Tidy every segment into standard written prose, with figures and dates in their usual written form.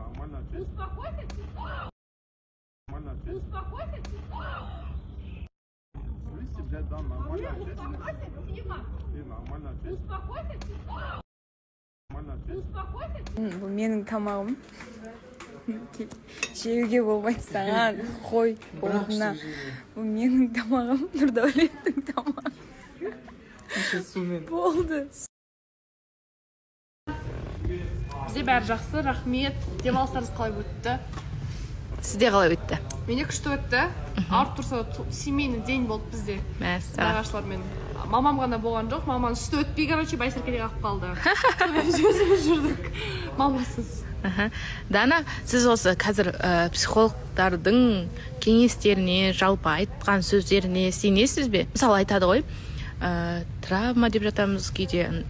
Нормально. Успокойтесь. Нормально. Успокойтесь. Слышите, блядь, да, нормально. Успокойтесь. Тихо. Ты нормально. Успокойтесь. Нормально. Успокойтесь. Bu менің тамағым. Жеуге болмайды саған. Қой орнына. Bu менің тамағым. Нұрдәулеттің тамағы. Болды. Бізде бәрі жақсы, рахмет. Демалыстарыңыз қалай өтті? Сізде қалай өтті? Менде күшті өтті. Ауырып тұрса семейный день болды бізде. Мәссаған. Нағашылармен. Мамам ғана болған жоқ. Маманың үсті өтпей, короче, байсеркеде қалып қалды. Өзіміз жүрдік. Мамасыз. Дана, сіз осы қазір психологтардың кеңестеріне, жалпы айтқан сөздеріне сенесіз бе? Мысалы айтады ғой, травма деп жатамыз кейде.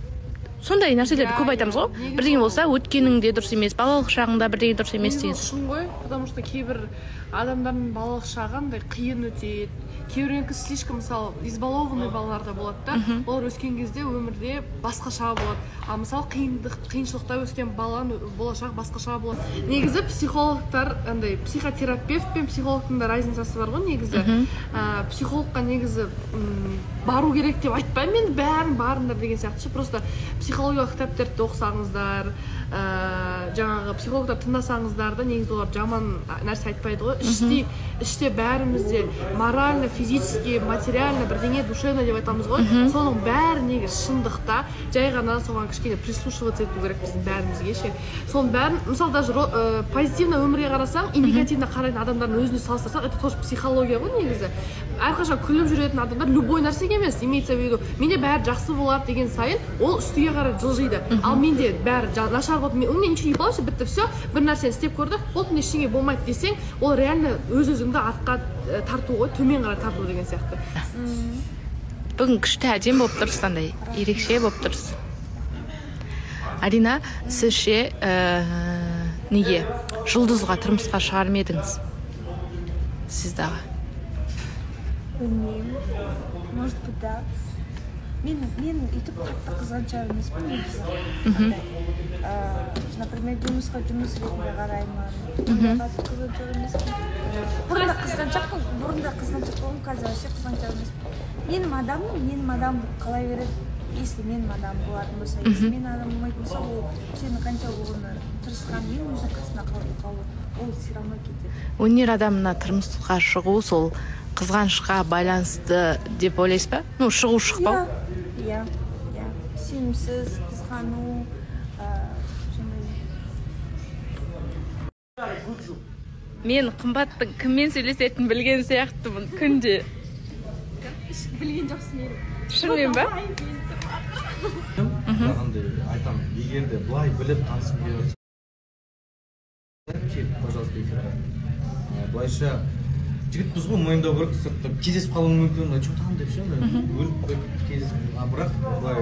Сондай нәрселерді көп айтамыз ғой. Бірдеңе болса, өткеніңде дұрыс емес, балалық шағыңда бірдеңе дұрыс емес деген. Шын ғой, потому что кейбір адамдардың балалық шағы андай қиын өтеді. Кейбіреуінікі слишком, мысалы, избалованный балалар да болады да. Олар өскен кезде өмірде басқаша болады. А мысалы қиыншылықта өскен баланың болашағы басқаша болады. Негізі психологтар, андай психотерапевт пен психологтың да разницасы бар ғой негізі. Психологқа негізі бару керек деп айтпаймын, мен бәрін барыңдар деген сияқты. Просто психологиялық кітаптарды оқысаңыздар, жаңағы психологтар тыңдасаңыздар да негізі олар жаман нәрсе айтпайды ғой. Іште бәрімізде морально, физически, материально, бірдеңе душевно деп айтамыз ғой. Соның бәрі негізі шындықта, жай ғана соған кішкене прислушиваться ету керек біздің бәрімізге ше. Соның бәрін, мысалы даже позитивно өмірге қарасаң, и негативно қарайтын адамдардың өзіне салыстырсақ, это тоже психология ғой негізі. Әрқашан күліп жүретін адамдар любой нәрсеге емес, имеется в виду, менде бәрі жақсы болады деген сайын, ол үстіге қарай жылжиды. Ал менде бәрі нашар болады, мен ничего не получится, бітті все, бір нәрсені істеп көрді, ол ештеңе болмайды десең, ол реально өз-өзіңді артқа тарту ғой, төмен қарай тарту деген сияқты. Бүгін күшті әдем болып тұрсыз, андай ерекше болып тұрсыз. Арина, сіз ше неге жұлдызға тұрмысқа шығарып едіңіз? Сіз дағы? Білмеймін. Может быть, да. Мен үйтіп қатты қызғаншақ емеспін негізі. Например, жұмысқа жұмыс ретінде қараймын. Қатты қызғаншақ емеспін. Бұрында қызғаншақ болдым, қазір вообще қызғаншақ емеспін. Менің адамды қалай береді? Если менің адам болатын болса, если менің адам болмайтын болса, ол сені қанша болғаны тырысқанмен өзінің қасына қалу, ол все равно кетеді. Өнер адамына тұрмысқа шығу сол қызғанышқа байланысты деп ойлайсыз ба? Ну, шығу шықпау? Иә. Сенімсіз, қызғану, Мен қымбаттың кіммен сөйлесетінін білген сияқтымын күнде. Білген жоқсың мен. Шынымен ба? Айтам, егер де былай біліп танысып келіп кел, пожалуйста, эфирға. Былайша жігітпіз ғой, мойындау керек, сыртта кездесіп қалуы мүмкін, что там деп ше, өліп қойып кездесіп, бірақ былай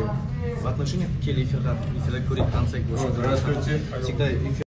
в отношениях кел эфирға көрейік, танысайық. Всегда эфир